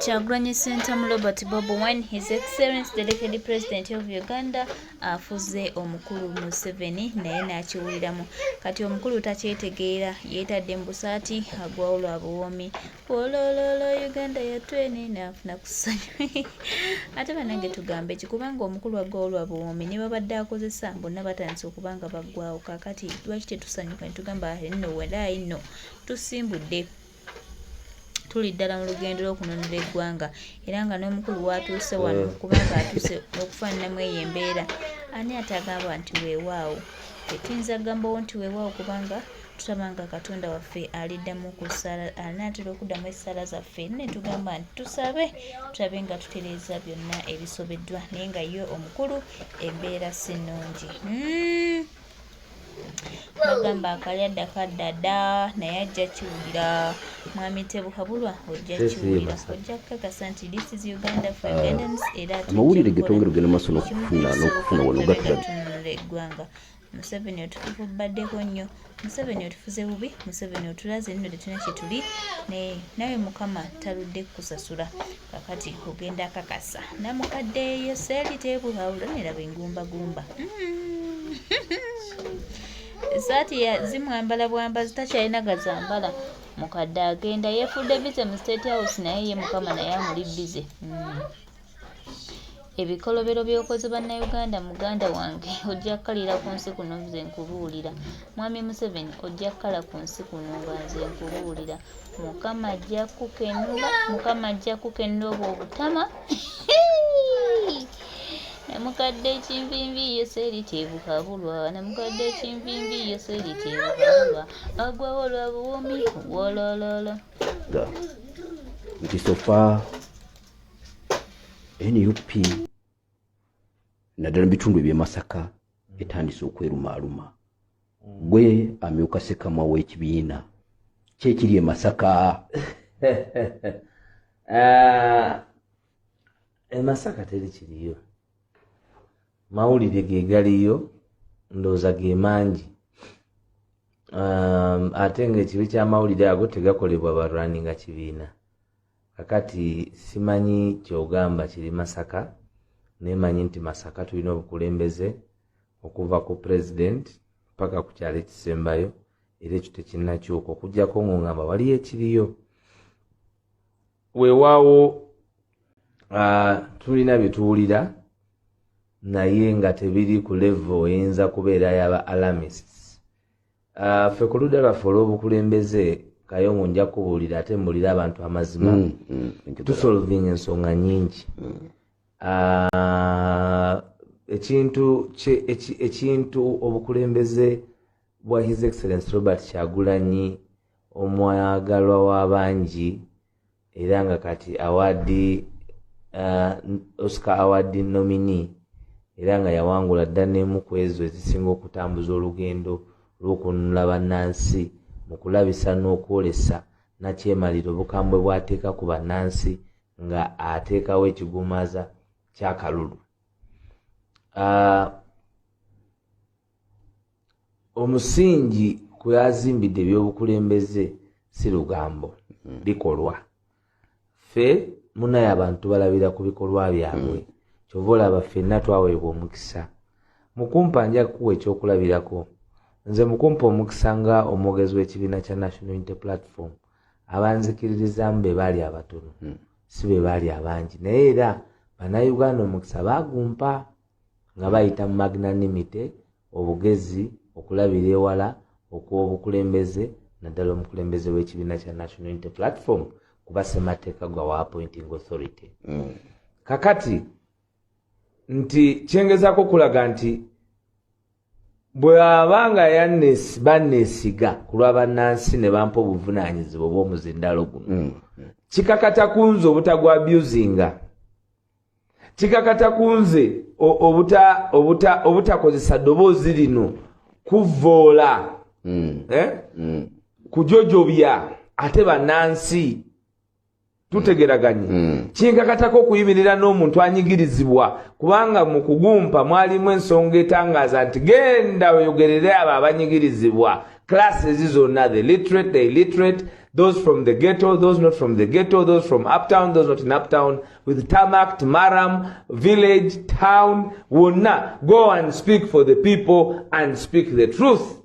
Kyagulanyi Ssentamu Robert Bobo when His Excellency the Deputy President of Uganda afuze omukulu Museveni naye n'akiwuliramu. Kati omukulu takyetegeera yeetadde mu busaati agwawo lwa buwoomi. Olololo Uganda yatwene n'afuna ku ssanyu. Ate bannange tugambe ki kubanga omukulu agwawo lwa buwoomi ne babadde akozesa bonna batandise okuba nga baggwawo. Kaakati lwaki tetusanyuka ne tugamba nno walaayi nno tusimbudde. Tuli ddala mu lugendo lw'okununula eggwanga era nga n'omukulu watuuse wano kubanga atuuse okufaananamu eyo embeera. Ani atagamba nti weewaawo? Tetuyinza kugambawo nti weewaawo kubanga tutabanga Katonda waffe aliddamu ku ssala, anaatera okuddamu essaala zaffe. Ne tugamba nti tusabe tulabe nga tutereeza byonna ebisobeddwa naye nga ye omukulu embeera si nnungi. Bagamba akalyadda kaddada naye ajja kiwulira. Mwami Tebuhabulwa ojja kiwulira. Ojja kukakasa nti this is Uganda for Ugandans era amawulire getongera ogenda maaso n'okufuna wano gatunula eggwanga. Museveni otufubaddeko nnyo. Museveni otufuze bubi. Museveni otulaze nno tetulina kye tuli nawe Mukama taludde kusasula. Kakati ogenda akakasa namukaddeeyo Seeri Tebuhabulwa neraba engumbagumba. Esaati zimwambala bwambazi takyalina gazambala. Mukadde agenda yeefudde bize mu State House naye ye Mukama naye amuli bize. Ebikolobero by'okoze bannayuganda muganda wange ojja kkalira ku nsi kuno nze nkubuulira. Mwami Museveni ojja kkala ku nsi kuno nga nze nkubuulira. Mukama ajja kukenula, Mukama ajja kukenula obwo obutama. Namukadde ekinvimbi ye Seeri Tebuhabulwa, namukadde ekinvimbi ye Seeri Tebuhabulwa, agwawo lwa buwoomi wolololo. Nti sofa NUP naddala mu bitundu eby'e Masaka etandise okwerumaaluma. Gwe amyuka Ssekama w'ekibiina kyekiri e Masaka. E Masaka teri kiriyo. Mawulire ge galiyo ndowooza ge mangi. Ate ng'ekibi ky'amawulire ago tegakolebwa balwanyi kibiina. Kakati simanyi kyogamba kiri Masaka naye manyi nti Masaka tulina obukulembeze okuva ku president paka ku kyalo ekisembayo era ekyo tekinnakyuka okuggyako ng'ongamba waliyo ekiriyo. Weewaawo tulina bye tuwulira naye nga tebiri ku level eyinza kubeera yaba alarmists. Ffe ku ludda lwaffe olw'obukulembeze Kayongo nja kubuulira ate mbulira abantu amazima tusolving ensonga nyingi. Ekintu obukulembeze bwa His Excellency Robert Kyagulanyi omwagalwa w'abangi era nga kati awadi Oscar award nominee era nga yawangula dda n'emu ku ezo ezisinga okutambuza olugendo lw'okununula bannansi mu kulabisa n'okwolesa nakyemaliro obukambwe bw'ateeka ku bannansi nga ateekawo ekigumaza ky'akalulu. Omusingi kwe yazimbidde ebyobukulembeze si lugambo, bikolwa. Ffe munaye abantu balabira ku bikolwa byabwe. Kyova olaba ffenna twaweebwa omukisa. Mukumpa nja kuwa ekyokulabirako. Nze mukumpa omukisa nga omwogezi w'ekibiina kya National Unity Platform. Abanzikiririzamu be baali abatono, si be baali abangi. Naye era bannayuganda omukisa baagumpa nga bayita mu magnanimity, obugezi, okulabira ewala, okw'obukulembeze, naddala omukulembeze w'ekibiina kya National Unity Platform kuba ssemateeka gwa wa appointing authority. Kakati nti kyengezaako kulaga nti bwe abanga banneesiga ku lwa bannansi ne bampa obuvunaanyizibwa obw'omuzindalo guno, kikakata ku nze obutagwa abusinga, kikakata ku nze obutakozesa ddoboozi lino kuvvoola, kujojobya ate bannansi. Tutegeraganye. Kinkakatako okuyimirira n'omuntu anyigirizibwa kubanga mu kugumpa mwalimu ensonga etangaaza nti genda oyogerere abo abanyigirizibwa classes zonna, the literate, the illiterate, those from the ghetto, those not from the ghetto, those from uptown, those not in uptown, with tarmac, maram, village, town, wonna, go and speak for the people and speak the truth.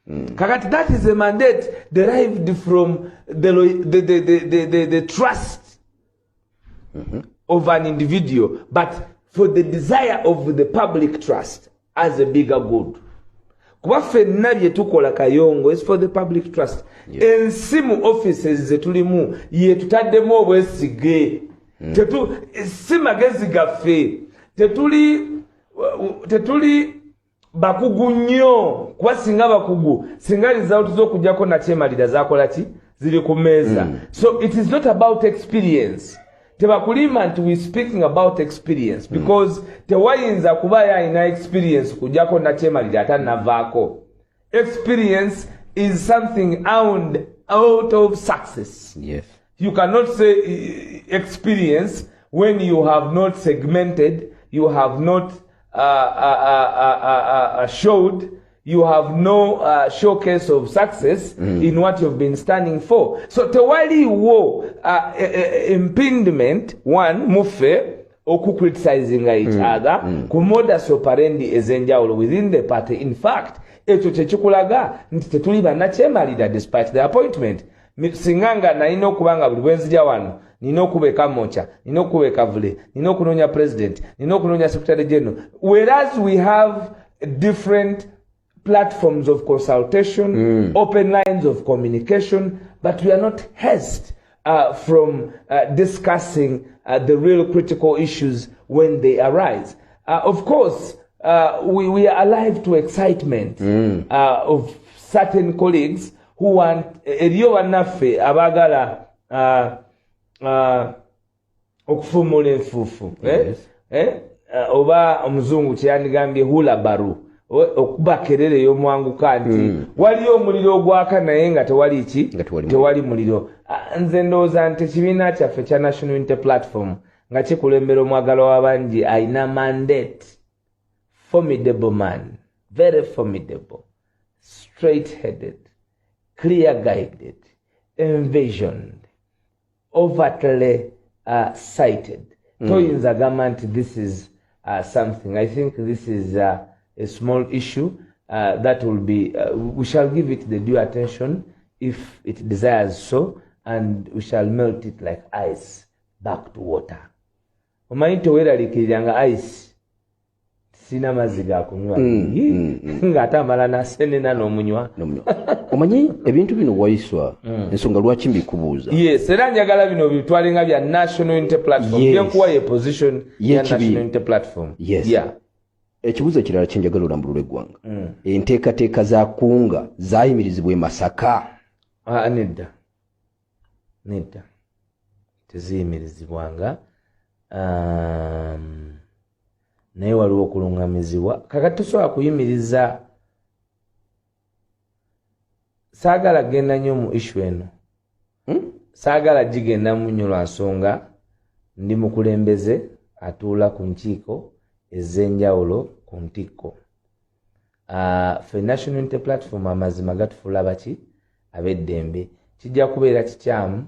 Kakati, that is a mandate derived from the trust of an individual, but for the desire of the public trust as a bigger good. Kuba ffenna bye tukola Kayongo is for the public trust. Ensimu offices zetulimu ye tutaddemu obwesige. Si magezi gaffe. Tetuli bakugu nnyo. Kuba singa bakugu, singa result z'okujjako na kyemalira zakola ki? Ziri ku meeza. So it is not about experience. Tebakulima nti we speaking about experience because tewayinza kuba yalina experience kujjako na kyemalira atanavaako. Experience is something out of success. Yes. You cannot say experience when you have not segmented, you have not showed, you have no showcase of success in what you've been standing for. So tewali wo impediment one mufe oku criticizing each other ku modus operandi ezenjawulo within the party. In fact, ekyo kyekikulaga nti tetuli bannakyemalira despite the appointment. Singanga nalina okubanga buli bwenzija wano nina okubeka mocha, nina okubeka vule, nina okunoonya president, nina okunoonya secretary general, whereas we have different platforms of consultation, open lines of communication, but we are not hesitant from discussing the real critical issues when they arise. Of course, we are alive to excitement of certain colleagues who want eriyo bannaffe abagala okufumula enfuufu oba omuzungu kyandigambye hula baru okuba kerere y'omwanguka nti waliyo omuliro ogwaka naye nga tewali ki tewali muliro. Nze ndowooza nti ekibiina kyaffe kya National Unity Platform nga kikulembera omwagalo w'abangi ayina mandate. Formidable man, very formidable, straight-headed, clear-guided, envisioned, overtly cited. Toyinza gamba nti this is something. I think this is a small issue that will be, we shall give it the due attention if it desires so, and we shall melt it like ice back to water. Omanyi teweeraliikiriranga ice sina mazzi ga kunywa ng'ate amala n'asenena n'omunywa. Omanyi ebintu bino wayiswa ensonga lwaki mbikubuuza. Yes, era njagala bino bitwale nga bya National Unity Platform. Byenkuwa ye position ya National Unity Platform. Yes. Yeah. Ekibuuzo ekirala kye njagala olambulula eggwanga. Enteekateeka za kunga zaayimirizibwa e Masaka. Nedda. Teziyimirizibwanga. Naye waliwo okulungamizibwa. Kakati tosobola kuyimiriza. Saagala genda nnyo mu issue eno. Saagala gigenda mu nnyo lwa nsonga ndi mukulembeze atuula ku nkiiko ez'enjawulo ku ntikko. Ffe National Unity Platform amazima gatufuula baki ab'eddembe. Kijja kubeera kikyamu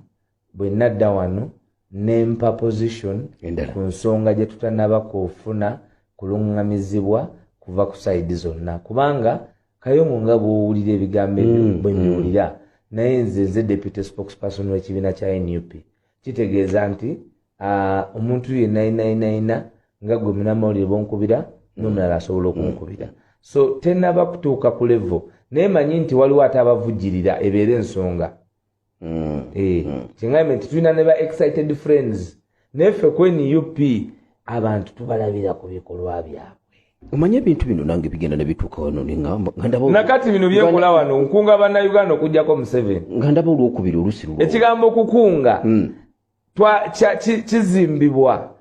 bwe nadda wano nempa position ku nsonga gye tutannaba kufuna kulungamizibwa kuva ku side zonna, kubanga Kayongo nga bw'owulira ebigambo bwe mbiwulira, naye nze deputy spokesperson w'ekibiina kya NUP kitegeeza nti omuntu yenna nga gwe munnamawulire b'onkubira n'omulala asobola okunkubira. So tennaba kutuuka ku level, naye manyi nti waliwo ate abavujjirira ebeera ensonga. Kyengambe nti tulina ne ba excited friends, naye ffe ku NUP abantu tubalabira ku bikolwa byabwe. Omanyi ebintu bino nange bigenda ne bituuka wano nakati bino byekola wano nkunga bannayuganda okugyako Museveni nga ndaba olwokubiri olusi lulo. Ekigambo okukunga kizimbibwa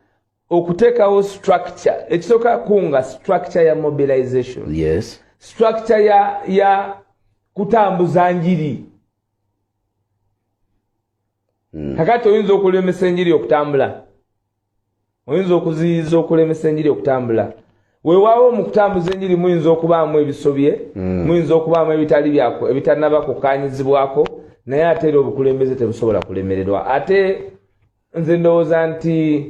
okuteekawo structure. Ekisooka kunga structure ya mobilization. Yes. Structure ya kutambuza njiri. Kakati oyinza okulemesa enjiri okutambula, oyinza okuziyiza okulemesa enjiri okutambula. weewaawo mu kutambuza enjiri muyinza okubaamu ebisobye muyinza okubaamu ebitali byako ebitanaba kukkaanyizibwako naye ate era obukulembeze tebusobola kulemererwa. Ate nze ndowooza nti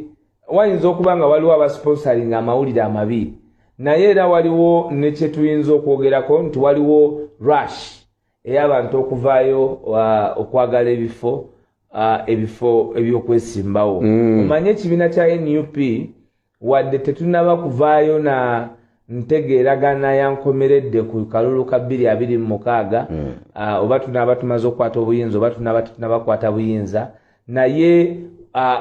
wayinza okuba nga waliwo abasponsoring amawulire amabi naye era waliwo ne kye tuyinza okwogerako nti waliwo rush ey'abantu okuvaayo okwagala ebifo ebyokwesimbawo. Omanye ekibiina kya NUP wadde tetunaba kuvaayo na ntegeeragana yankomeredde ku kalulu ka 2026 oba tunaba tumaze okukwata obuyinza oba tunaba tunabakwata buyinza, naye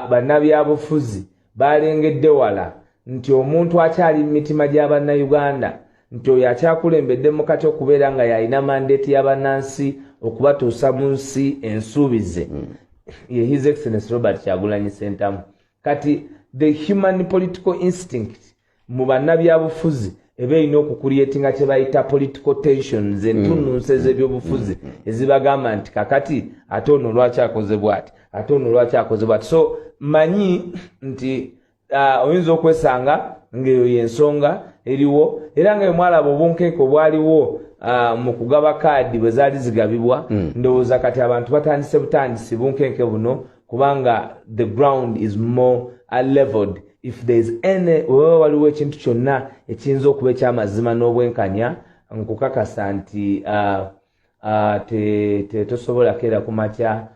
bannabyabufuzi balengedde wala nti omuntu akyali mu mitima gy'abannayuganda nti oyo akyakulembedde mu kati okubeera nga yalina mandeeti y'abannansi okubatuusa mu nsi ensuubize ye His Excellency Robert Kyagulanyi Ssentamu. Kati the human political instinct mu bannabyabufuzi eba erina okucreatinga kye bayita political tensions entunnunsi ez'ebyobufuzi ezibagamba nti kakati ate ono lwaki akoze bw'ati ate ono lwaki akoze bw'ati. So manyi nti oyinza okwesanga ng'eyo y'ensonga eriwo era nga mwalaba obunkenke obwaliwo mu kugaba kaadi bwe zaali zigabibwa. Ndowooza kati abantu batandise butandisi bunkenke buno kubanga the ground is more leveled. If there is any waliwo ekintu kyonna ekiyinza okuba ekyamazima n'obwenkanya nkukakasa nti tosobola keera ku makya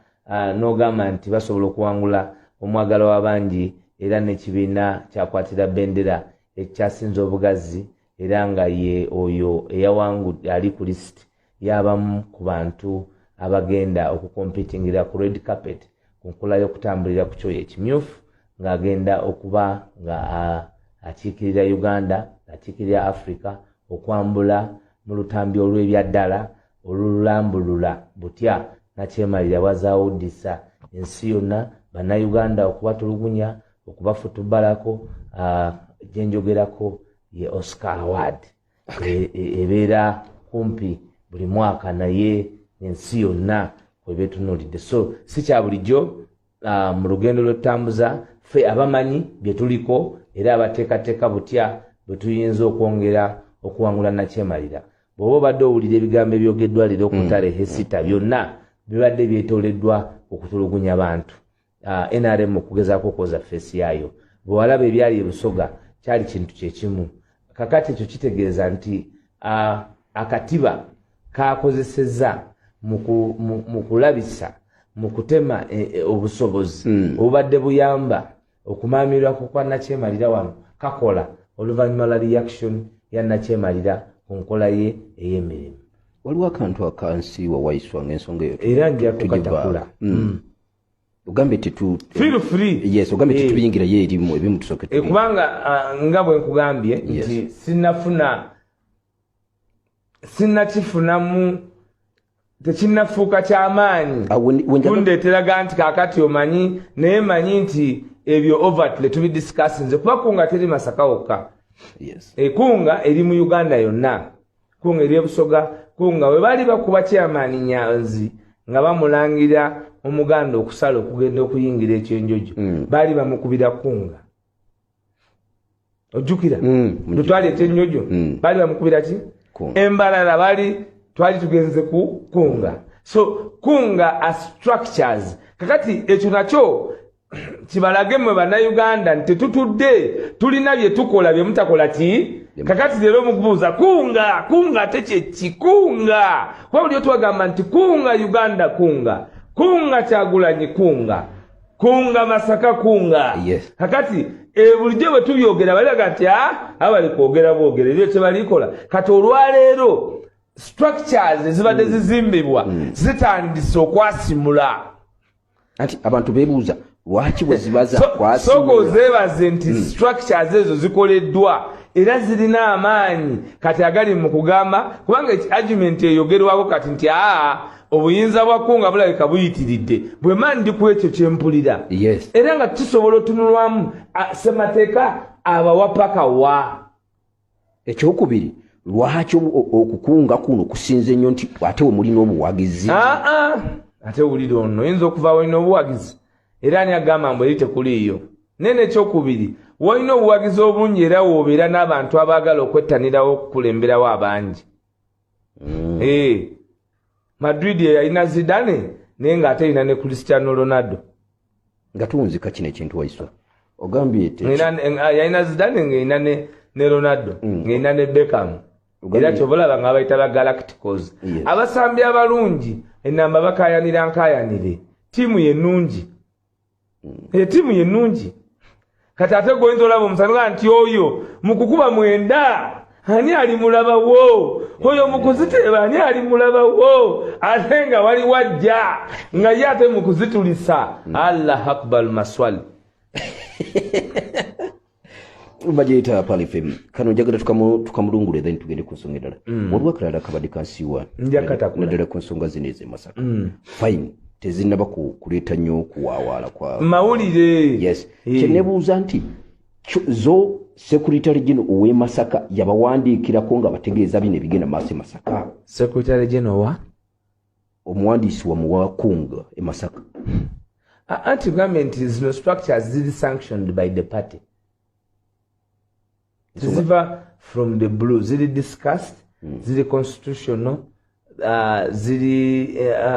n'ogamba nti basobola okuwangula omwagala w'abangi era n'ekibiina kyakwatira bendera ekyasinze obugazi era nga ye oyo eyawangudde ali ku list y'abamu ku bantu abagenda okukompitingira ku red carpet ku nkula y'okutambulira ku kyoyo ekimyufu ng'agenda okuba nga akiikirira Uganda akiikirira Africa okwambula mu lutambi olw'ebyaddala olulambulula butya nakyemalira bwazaawuddisa ensi yonna bannayuganda okubatulugunya okubafutubalako gyenjogerako ye Oscar Award ebeera kumpi buli mwaka naye ensi yonna kwebetunuulidde. So si kya bulijjo mu lugendo lw'otutambuza ffe abamanyi bye tuliko era abateekateeka butya bwe tuyinza okwongera okuwangula nakyemalira. Bw'oba obadde owulira ebigambo ebyogeddwa leero ku ttale Hesita byonna bibadde byetooleddwa okutulugunya bantu. NRM okugezaako okwoza feesi yaayo. Bwe walaba ebyali e Busoga kyali kintu kyekimu. Kakati ekyo kitegeeza nti akatiba kakozesezza mu kulabisa mu kutema obusobozi obubadde buyamba okumaamirwa ku kwa nakyemalira wano kakola oluvannyuma lwa reaction ya nakyemalira ku nkola ye ey'emirimu. Waliwo akantu akansi wawaayiswa ng'ensonga eyo era nja kukatakula ugambe feel free. Yes, ugambe tetubiyingira ye erimu ebimu tusoke kubanga nga bwe nkugambye nti sinnakifunamu tekinnafuuka ky'amaanyi kundeeteraga nti kaakati omanyi naye manyi nti ebyo overtly tubidiscussinze kuba kunga teri Masaka wokka. Kunga eri mu Uganda yonna, kunga eri e Busoga, kunga we baali bakuba kyamaani Nyanzi nga bamulangira omuganda okusala okugenda okuyingira ekyenjojo baali bamukubira kunga. Ojjukira twali ekyenjojo baali bamukubira ki embalala baali twali tugenze ku kunga. So kunga as structures kakati ekyo nakyo kibalage mwe bannayuganda nti tutudde tulina bye tukola bye mutakola ki. Kakati leero mukubuuza kunga ate kyekikunga kuba buli otwagamba nti kunga Uganda kunga Kyagulanyi kunga Masaka kunga. Kakati bulijjo bwe tubyogera balaga nti abali kwogera boogera ebyo kyebalikola. Kati olwaleero structures ezibadde zizimbibwa zitandise okwasimula. Anti abantu beebuuza lwaki bwe zibaza kwasimula. Soko zeebaze nti structures ezo zikoleddwa era zirina amaanyi kati agali mu kugamba kubanga argument eyogerwako kati nti obuyinza bwa kunga bulabika buyitiridde bwe mandi ku ekyo kyempulira. Era nga tusobola otunulwamu ssemateeka abawapaka wa. Ekyokubiri lwaki okukunga kuno kusinze nnyo nti ate we mulina obuwagizi. Ate wulira ono oyinza okuvaawo olina obuwagizi era ani agamba mbu eri tekuliiyo. nene kyokubiri walina obuwagizi obungi era woobeera n'abantu abaagala okwettanirawo okukulemberawo abangi. Madrid yalina Zidane naye ng'ate erina ne Cristiano Ronaldo. Nga tuwunzika kino ekintu waiswa ogambye yalina Zidane ng'erina ne Ronaldo ng'erina ne Beckham. Era kyobalaba nga bayita ba Galacticos. Abasambi abalungi ennamba bakaayanira nkaayanire. Tiimu y'ennungi. Tiimu y'ennungi. Kati ate goyinza olaba omusanga nti oyo mu kukuba mwenda ani ali mulabawo, oyo mu kuziteeba ani ali mulabawo, ate nga wali wajja nga ye ate mu kuzitulisa. Allahu akbar maswali. Bajeta pale fem kano njagala tukamulungule then tugende ku nsonga endala. Waliwo akalala kabadde kansiiwa naddala ku nsonga zino ez'Emasaka. Fine tezinnaba kuleeta nnyo okuwaawaala kwa mawulire. Yes. Kyenebuuza nti zo Secretary General ow'e Masaka yabawandiikirako nga bategeeza bino ebigenda maaso e Masaka. Secretary General wa? Omuwandiisi wa muwakunga e Masaka. Anti-government zino structures ziri sanctioned by the party. Ziva from the blue, ziri discussed, ziri constitutional,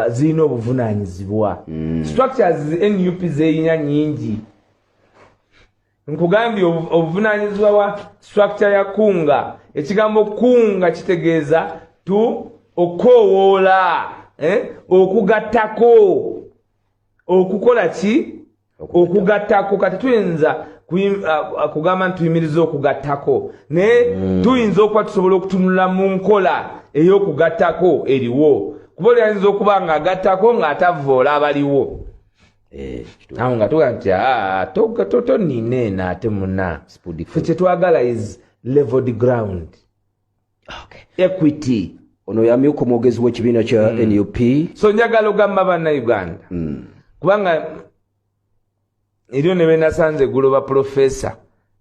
zirina obuvunaanyizibwa. Structures NUP zeeyina nyingi. Nkugambye obuvunaanyizibwa wa structure ya kunga. Ekigambo kunga kitegeeza okoowoola, okugattako, okukola ki? Okugattako. Kati tuyinza kugamba nti tuyimiriza okugattako naye tuyinza okuba tusobola okutunula mu nkola ey'okugattako eriwo, kuba oyinza okuba nga agattako ng'atavvoola abaliwo. Awo nga tugaa nti tonina eno ate muna ffe kyetwagala is leveled ground. Equity. Ono yamyuka omwogezi w'ekibiina kya NUP. So njagala ogamba bannayuganda kubanga eryo ne benasanze eggulo ba profesa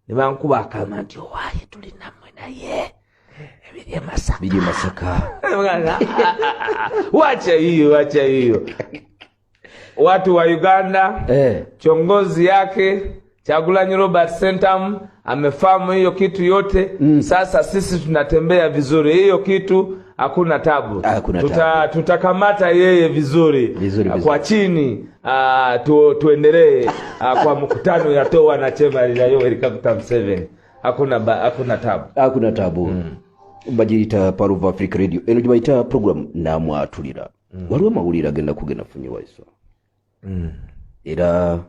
ne bankuba akama nti owaaye tulina mmwe naye ebiri e Masaka. Wacha hiyo watu wa Uganda kiongozi yake Kyagulanyi Robert Sentam amefahamu hiyo kitu yote. Sasa sisi tunatembea vizuri, hiyo kitu hakuna tabu. Tutakamata yeye vizuri. Kwa chini tuendelee kwa mkutano ya toa na chema ila Yoweri Kaguta Museveni. Hakuna tabu. Bajirita Paruva Africa Radio eno jibaita program namwatulira. Waliwo amawulire agenda kugenda funyiwa iso. Era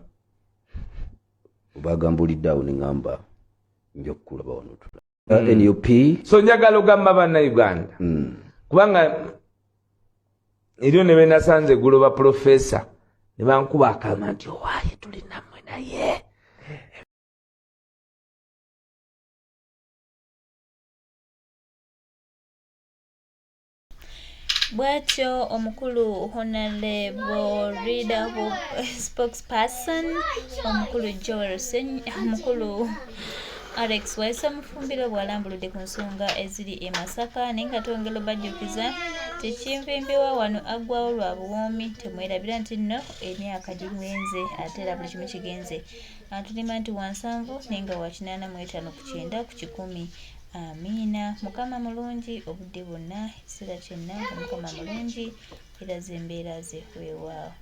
bagambulidde awo ne ngamba nja okukulaba wano tula NUP. So njagala ogamba bannayuganda kubanga eryo ne benasanze eggulo ba profesa ne bankuba akama nti owaaye tulina mmwe naye. Bwatyo omukulu Honorable Leader Spokesperson omukulu Joel omukulu Alex Waisa Mufumbira bwalambuludde ku nsonga eziri e Masaka naye nga twongera bajjukiza tekinvimbiwa wano aggwawo lwa buwoomi temwerabira nti nno emyaka gigenze ate era buli kimu kigenze atulima nti wa 7 naye nga wa 85 ku 9 ku 10. Amina. Mukama mulungi obudde bwonna ekiseera kyonna. Mukama mulungi era zembeera ze weewaawo.